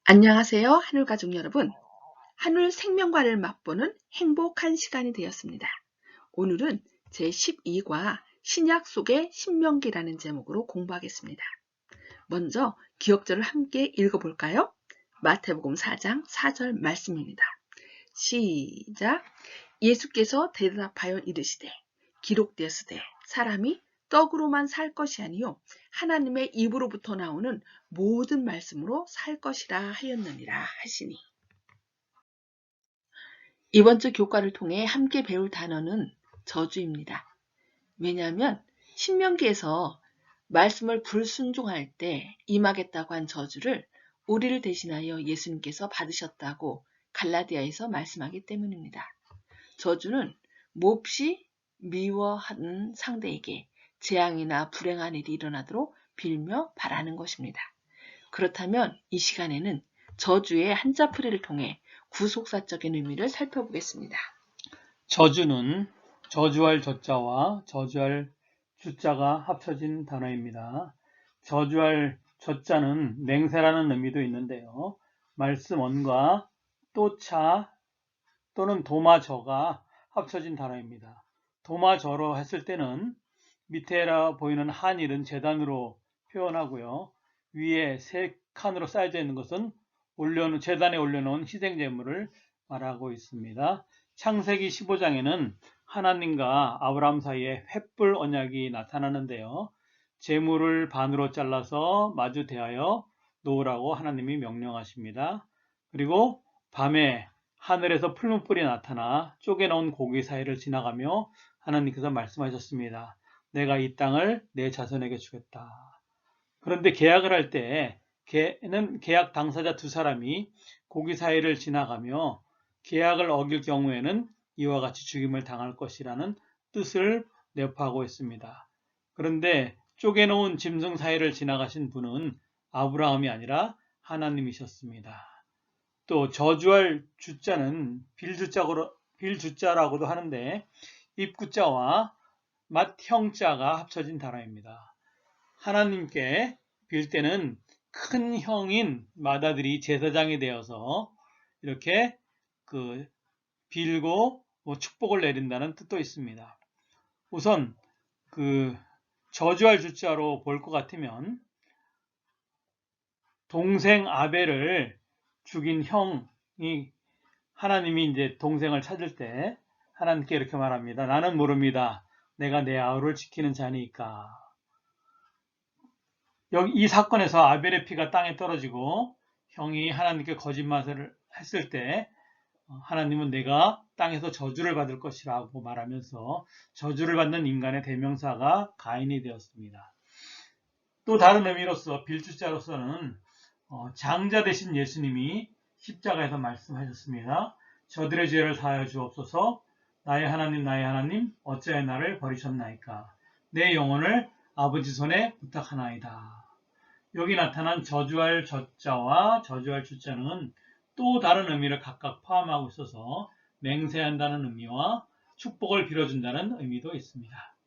안녕하세요, 하늘가족 여러분. 한울 생명과를 맛보는 행복한 시간이 되었습니다. 오늘은 제12과 신약 속의 신명기라는 제목으로 공부하겠습니다. 먼저 기억절을 함께 읽어볼까요? 마태복음 4장 4절 말씀입니다. 시작. 예수께서 대답하여 이르시되 기록되었으되 사람이 떡으로만 살 것이 아니요 하나님의 입으로부터 나오는 모든 말씀으로 살 것이라 하였느니라 하시니. 이번 주 교과를 통해 함께 배울 단어는 저주입니다. 왜냐하면 신명기에서 말씀을 불순종할 때 임하겠다고 한 저주를 우리를 대신하여 예수님께서 받으셨다고 갈라디아에서 말씀하기 때문입니다. 저주는 몹시 미워하는 상대에게 재앙이나 불행한 일이 일어나도록 빌며 바라는 것입니다. 그렇다면 이 시간에는 저주의 한자풀이를 통해 구속사적인 의미를 살펴보겠습니다. 저주는 저주할 저자와 저주할 주자가 합쳐진 단어입니다. 저주할 저자는 맹세라는 의미도 있는데요. 말씀 원과 또차 또는 도마저가 합쳐진 단어입니다. 도마저로 했을 때는 밑에라 보이는 한일은 제단으로 표현하고요. 위에 세 칸으로 쌓여져 있는 것은 제단에 올려놓은 희생제물을 말하고 있습니다. 창세기 15장에는 하나님과 아브라함 사이에 횃불 언약이 나타나는데요. 제물을 반으로 잘라서 마주 대하여 놓으라고 하나님이 명령하십니다. 그리고 밤에 하늘에서 풀무불이 나타나 쪼개놓은 고기 사이를 지나가며 하나님께서 말씀하셨습니다. 내가 이 땅을 내 자손에게 주겠다. 그런데 계약을 할 때 계약 당사자 두 사람이 고기 사이를 지나가며 계약을 어길 경우에는 이와 같이 죽임을 당할 것이라는 뜻을 내포하고 있습니다. 그런데 쪼개놓은 짐승 사이를 지나가신 분은 아브라함이 아니라 하나님이셨습니다. 또 저주할 주자는 빌주자라고도 하는데 입구자와 맏형자가 합쳐진 단어입니다. 하나님께 빌 때는 큰 형인 맏아들이 제사장이 되어서 이렇게 빌고 축복을 내린다는 뜻도 있습니다. 우선 저주할 주자로 볼 것 같으면 동생 아벨을 죽인 형이 하나님이 이제 동생을 찾을 때 하나님께 이렇게 말합니다. 나는 모릅니다. 내가 내 아우를 지키는 자니까. 이 사건에서 아벨의 피가 땅에 떨어지고 형이 하나님께 거짓말을 했을 때 하나님은 내가 땅에서 저주를 받을 것이라고 말하면서 저주를 받는 인간의 대명사가 가인이 되었습니다. 또 다른 의미로서 빌주자로서는 장자 되신 예수님이 십자가에서 말씀하셨습니다. 저들의 죄를 사하여 주옵소서. 나의 하나님 어찌하여 나를 버리셨나이까. 내 영혼을 아버지 손에 부탁하나이다. 여기 나타난 저주할 저자와 저주할 주자는 또 다른 의미를 각각 포함하고 있어서 맹세한다는 의미와 축복을 빌어준다는 의미도 있습니다.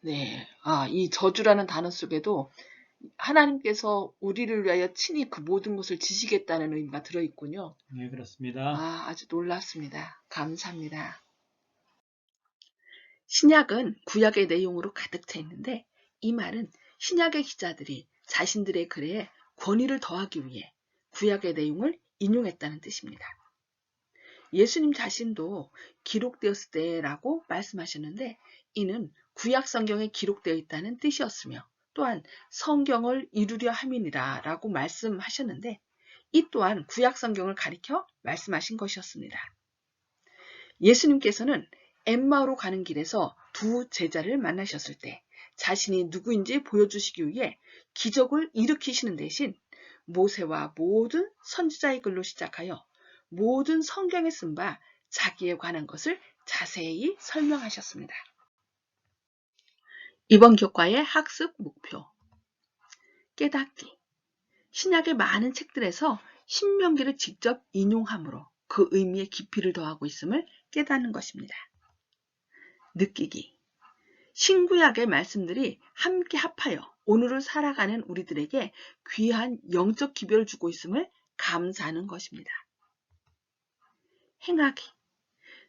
네, 이 저주라는 단어 속에도 하나님께서 우리를 위하여 친히 그 모든 것을 지시겠다는 의미가 들어있군요. 네, 그렇습니다. 아주 놀랍습니다. 감사합니다. 신약은 구약의 내용으로 가득 차 있는데 이 말은 신약의 기자들이 자신들의 글에 권위를 더하기 위해 구약의 내용을 인용했다는 뜻입니다. 예수님 자신도 기록되었을 때라고 말씀하셨는데 이는 구약 성경에 기록되어 있다는 뜻이었으며 또한 성경을 이루려 함이니라 라고 말씀하셨는데 이 또한 구약 성경을 가리켜 말씀하신 것이었습니다. 예수님께서는 엠마오로 가는 길에서 두 제자를 만나셨을 때 자신이 누구인지 보여주시기 위해 기적을 일으키시는 대신 모세와 모든 선지자의 글로 시작하여 모든 성경에 쓴 바 자기에 관한 것을 자세히 설명하셨습니다. 이번 교과의 학습 목표. 깨닫기. 신약의 많은 책들에서 신명기를 직접 인용함으로 그 의미의 깊이를 더하고 있음을 깨닫는 것입니다. 느끼기. 신구약의 말씀들이 함께 합하여 오늘을 살아가는 우리들에게 귀한 영적 기별을 주고 있음을 감사하는 것입니다. 행하기.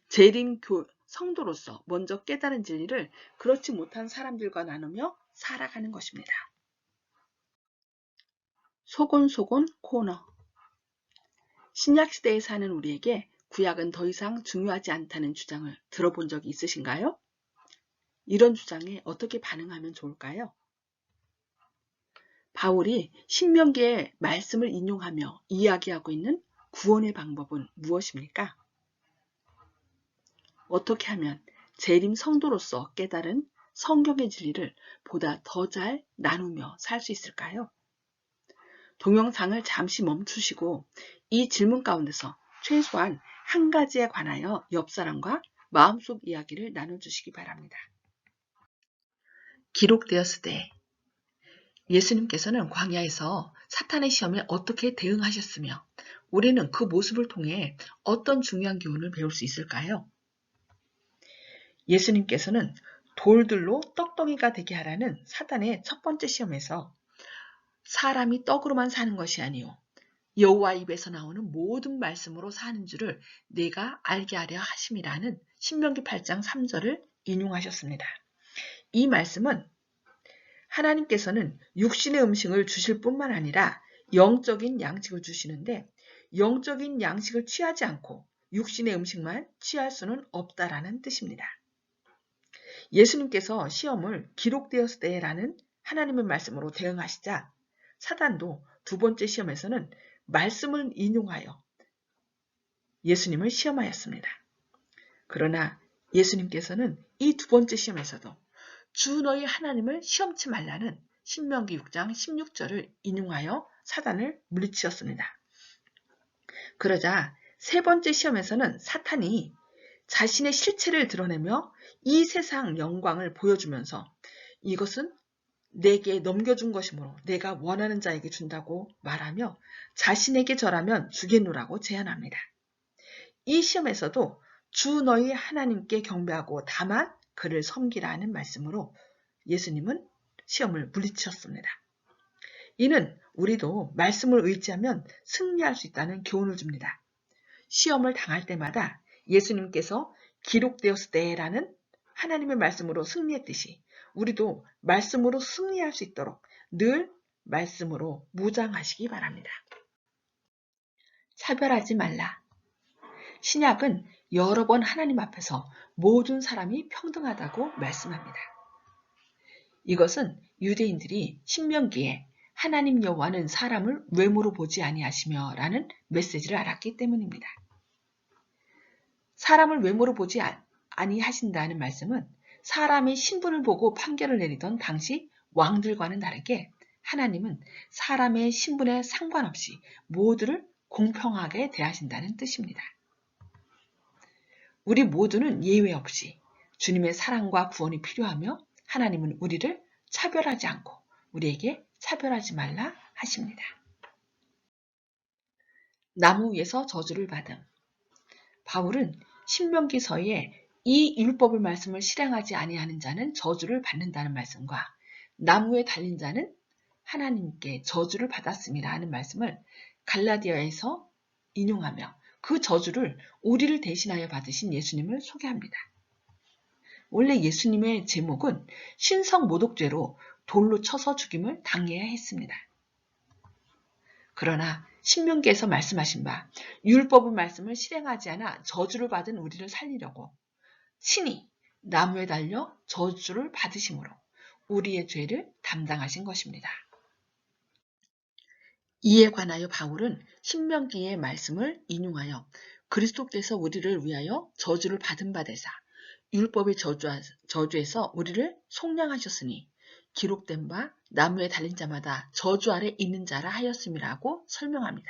재림 성도로서 먼저 깨달은 진리를 그렇지 못한 사람들과 나누며 살아가는 것입니다. 소곤소곤 코너. 신약시대에 사는 우리에게 구약은 더 이상 중요하지 않다는 주장을 들어본 적이 있으신가요? 이런 주장에 어떻게 반응하면 좋을까요? 바울이 신명기의 말씀을 인용하며 이야기하고 있는 구원의 방법은 무엇입니까? 어떻게 하면 재림 성도로서 깨달은 성경의 진리를 보다 더 잘 나누며 살 수 있을까요? 동영상을 잠시 멈추시고 이 질문 가운데서 최소한 한 가지에 관하여 옆 사람과 마음속 이야기를 나눠주시기 바랍니다. 기록되었을 때 예수님께서는 광야에서 사탄의 시험에 어떻게 대응하셨으며 우리는 그 모습을 통해 어떤 중요한 교훈을 배울 수 있을까요? 예수님께서는 돌들로 떡덩이가 되게 하라는 사탄의 첫 번째 시험에서 사람이 떡으로만 사는 것이 아니요 여호와 입에서 나오는 모든 말씀으로 사는 줄을 내가 알게 하려 하심이라는 신명기 8장 3절을 인용하셨습니다. 이 말씀은 하나님께서는 육신의 음식을 주실 뿐만 아니라 영적인 양식을 주시는데 영적인 양식을 취하지 않고 육신의 음식만 취할 수는 없다라는 뜻입니다. 예수님께서 시험을 기록되었을 때라는 하나님의 말씀으로 대응하시자 사단도 두 번째 시험에서는 말씀을 인용하여 예수님을 시험하였습니다. 그러나 예수님께서는 이 두 번째 시험에서도 주 너희 하나님을 시험치 말라는 신명기 6장 16절을 인용하여 사단을 물리치셨습니다. 그러자 세 번째 시험에서는 사탄이 자신의 실체를 드러내며 이 세상 영광을 보여주면서 이것은 내게 넘겨준 것이므로 내가 원하는 자에게 준다고 말하며 자신에게 절하면 주겠노라고 제안합니다. 이 시험에서도 주 너희 하나님께 경배하고 다만 그를 섬기라는 말씀으로 예수님은 시험을 물리치셨습니다. 이는 우리도 말씀을 의지하면 승리할 수 있다는 교훈을 줍니다. 시험을 당할 때마다 예수님께서 기록되었을 때라는 하나님의 말씀으로 승리했듯이 우리도 말씀으로 승리할 수 있도록 늘 말씀으로 무장하시기 바랍니다. 차별하지 말라. 신약은 여러 번 하나님 앞에서 모든 사람이 평등하다고 말씀합니다. 이것은 유대인들이 신명기에 하나님 여호와는 사람을 외모로 보지 아니하시며 라는 메시지를 알았기 때문입니다. 사람을 외모로 보지 아니하신다는 말씀은 사람의 신분을 보고 판결을 내리던 당시 왕들과는 다르게 하나님은 사람의 신분에 상관없이 모두를 공평하게 대하신다는 뜻입니다. 우리 모두는 예외 없이 주님의 사랑과 구원이 필요하며 하나님은 우리를 차별하지 않고 우리에게 차별하지 말라 하십니다. 나무 위에서 저주를 받음. 바울은 신명기서에 이 율법의 말씀을 실행하지 아니하는 자는 저주를 받는다는 말씀과 나무에 달린 자는 하나님께 저주를 받았음이라 하는 말씀을 갈라디아에서 인용하며 그 저주를 우리를 대신하여 받으신 예수님을 소개합니다. 원래 예수님의 제목은 신성모독죄로 돌로 쳐서 죽임을 당해야 했습니다. 그러나 신명기에서 말씀하신 바 율법의 말씀을 실행하지 않아 저주를 받은 우리를 살리려고 신이 나무에 달려 저주를 받으심으로 우리의 죄를 담당하신 것입니다. 이에 관하여 바울은 신명기의 말씀을 인용하여 그리스도께서 우리를 위하여 저주를 받은 바 되사 율법의 저주에서 우리를 속량하셨으니 기록된 바 나무에 달린 자마다 저주 아래 있는 자라 하였음이라고 설명합니다.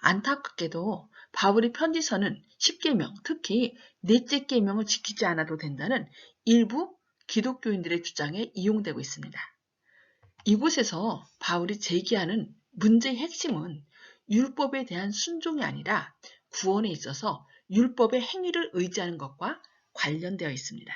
안타깝게도 바울의 편지서는 10계명, 특히 넷째 계명을 지키지 않아도 된다는 일부 기독교인들의 주장에 이용되고 있습니다. 이곳에서 바울이 제기하는 문제의 핵심은 율법에 대한 순종이 아니라 구원에 있어서 율법의 행위를 의지하는 것과 관련되어 있습니다.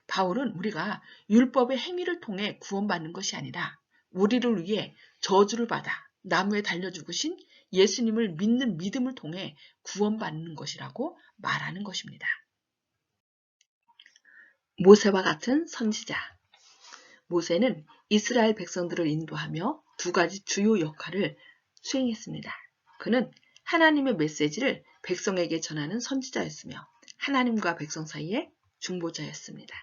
바울은 우리가 율법의 행위를 통해 구원받는 것이 아니라 우리를 위해 저주를 받아 나무에 달려 죽으신 예수님을 믿는 믿음을 통해 구원받는 것이라고 말하는 것입니다. 모세와 같은 선지자. 모세는 이스라엘 백성들을 인도하며 두 가지 주요 역할을 수행했습니다. 그는 하나님의 메시지를 백성에게 전하는 선지자였으며 하나님과 백성 사이의 중보자였습니다.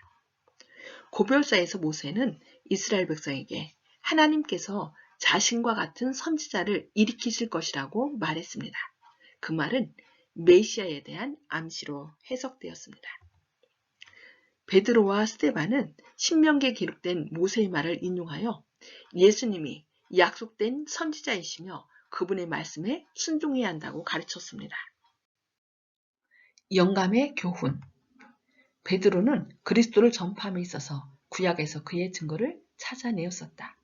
고별사에서 모세는 이스라엘 백성에게 하나님께서 자신과 같은 선지자를 일으키실 것이라고 말했습니다. 그 말은 메시아에 대한 암시로 해석되었습니다. 베드로와 스데반은 신명기에 기록된 모세의 말을 인용하여 예수님이 약속된 선지자이시며 그분의 말씀에 순종해야 한다고 가르쳤습니다. 영감의 교훈. 베드로는 그리스도를 전파함에 있어서 구약에서 그의 증거를 찾아내었었다.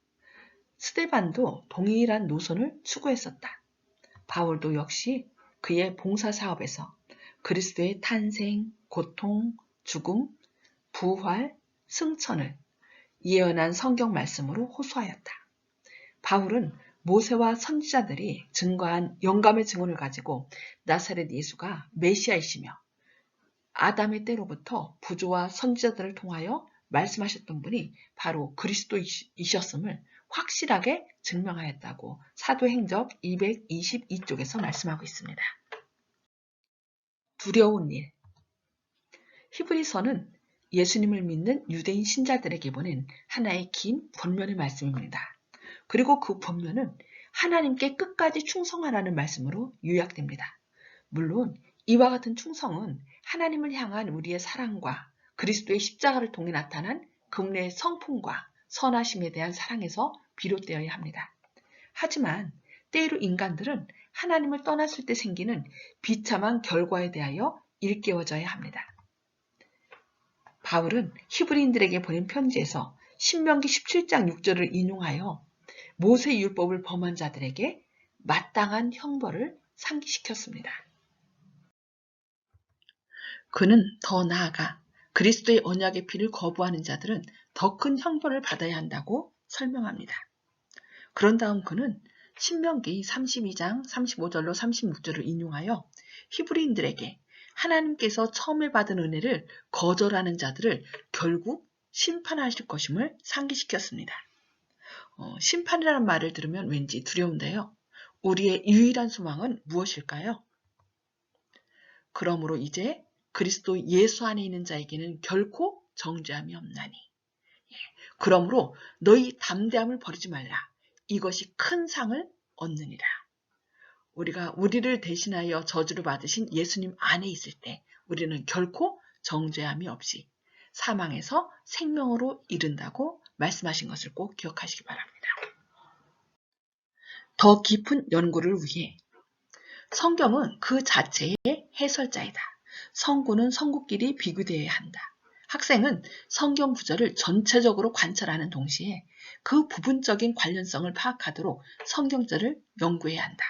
스데반도 동일한 노선을 추구했었다. 바울도 역시 그의 봉사사업에서 그리스도의 탄생, 고통, 죽음, 부활, 승천을 예언한 성경 말씀으로 호소하였다. 바울은 모세와 선지자들이 증거한 영감의 증언을 가지고 나사렛 예수가 메시아이시며 아담의 때로부터 부조와 선지자들을 통하여 말씀하셨던 분이 바로 그리스도이셨음을 확실하게 증명하였다고 사도행적 222쪽에서 말씀하고 있습니다. 두려운 일. 히브리서는 예수님을 믿는 유대인 신자들에게 보낸 하나의 긴 본면의 말씀입니다. 그리고 그 본면은 하나님께 끝까지 충성하라는 말씀으로 요약됩니다. 물론 이와 같은 충성은 하나님을 향한 우리의 사랑과 그리스도의 십자가를 통해 나타난 그분의 성품과 선하심에 대한 사랑에서 비롯되어야 합니다. 하지만 때로 인간들은 하나님을 떠났을 때 생기는 비참한 결과에 대하여 일깨워져야 합니다. 바울은 히브리인들에게 보낸 편지에서 신명기 17장 6절을 인용하여 모세 율법을 범한 자들에게 마땅한 형벌을 상기시켰습니다. 그는 더 나아가 그리스도의 언약의 피를 거부하는 자들은 더 큰 형벌을 받아야 한다고 설명합니다. 그런 다음 그는 신명기 32장 35절로 36절을 인용하여 히브리인들에게 하나님께서 처음에 받은 은혜를 거절하는 자들을 결국 심판하실 것임을 상기시켰습니다. 심판이라는 말을 들으면 왠지 두려운데요. 우리의 유일한 소망은 무엇일까요? 그러므로 이제 그리스도 예수 안에 있는 자에게는 결코 정죄함이 없나니. 그러므로 너희 담대함을 버리지 말라. 이것이 큰 상을 얻느니라. 우리가 우리를 대신하여 저주를 받으신 예수님 안에 있을 때 우리는 결코 정죄함이 없이 사망에서 생명으로 이른다고 말씀하신 것을 꼭 기억하시기 바랍니다. 더 깊은 연구를 위해 성경은 그 자체의 해설자이다. 성구는 성구끼리 비교되어야 한다. 학생은 성경 구절을 전체적으로 관찰하는 동시에 그 부분적인 관련성을 파악하도록 성경절을 연구해야 한다.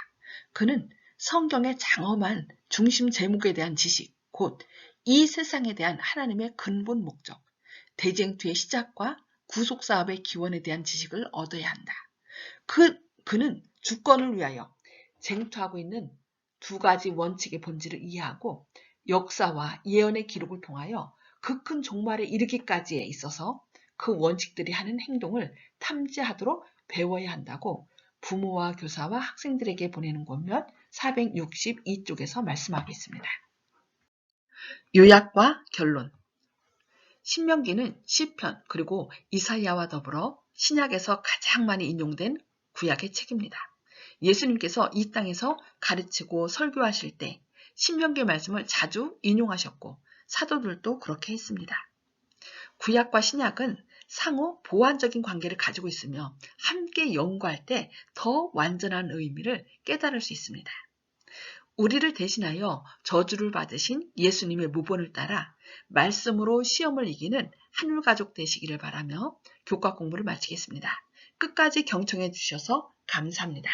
그는 성경의 장엄한 중심 제목에 대한 지식, 곧 이 세상에 대한 하나님의 근본 목적, 대쟁투의 시작과 구속사업의 기원에 대한 지식을 얻어야 한다. 그는 주권을 위하여 쟁투하고 있는 두 가지 원칙의 본질을 이해하고 역사와 예언의 기록을 통하여 그 큰 종말에 이르기까지에 있어서 그 원칙들이 하는 행동을 탐지하도록 배워야 한다고 부모와 교사와 학생들에게 보내는 권면 462쪽에서 말씀하고 있습니다. 요약과 결론. 신명기는 시편 그리고 이사야와 더불어 신약에서 가장 많이 인용된 구약의 책입니다. 예수님께서 이 땅에서 가르치고 설교하실 때 신명기의 말씀을 자주 인용하셨고 사도들도 그렇게 했습니다. 구약과 신약은 상호 보완적인 관계를 가지고 있으며 함께 연구할 때 더 완전한 의미를 깨달을 수 있습니다. 우리를 대신하여 저주를 받으신 예수님의 모본을 따라 말씀으로 시험을 이기는 한울가족 되시기를 바라며 교과 공부를 마치겠습니다. 끝까지 경청해 주셔서 감사합니다.